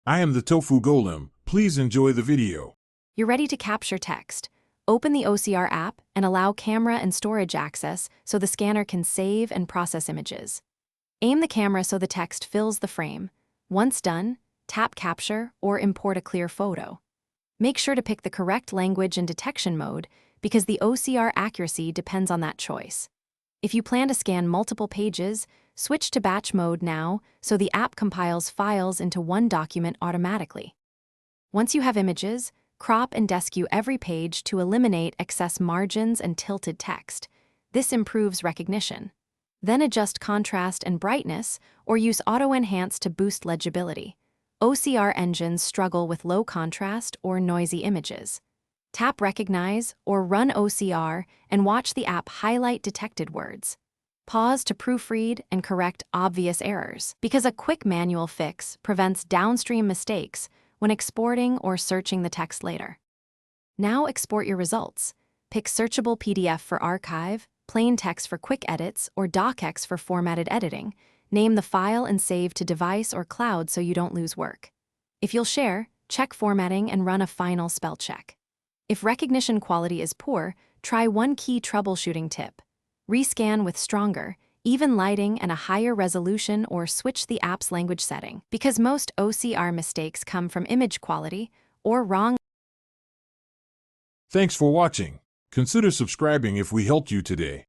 I am the Tofu Golem. Please enjoy the video. You're ready to capture text. Open the OCR app and allow camera and storage access so the scanner can save and process images. Aim the camera so the text fills the frame. Once done, tap Capture or import a clear photo. Make sure to pick the correct language and detection mode because the OCR accuracy depends on that choice. If you plan to scan multiple pages, switch to batch mode now so the app compiles files into one document automatically. Once you have images, crop and deskew every page to eliminate excess margins and tilted text. This improves recognition. Then adjust contrast and brightness or use Auto Enhance to boost legibility. OCR engines struggle with low contrast or noisy images. Tap Recognize or run OCR and watch the app highlight detected words. Pause to proofread and correct obvious errors, because a quick manual fix prevents downstream mistakes when exporting or searching the text later. Now export your results. Pick searchable PDF for archive, plain text for quick edits, or docx for formatted editing. Name the file and save to device or cloud so you don't lose work. If you'll share, check formatting and run a final spell check. If recognition quality is poor, try one key troubleshooting tip. Rescan with stronger, even lighting and a higher resolution, or switch the app's language setting, because most OCR mistakes come from image quality or wrong. Thanks for watching. Consider subscribing if we helped you today.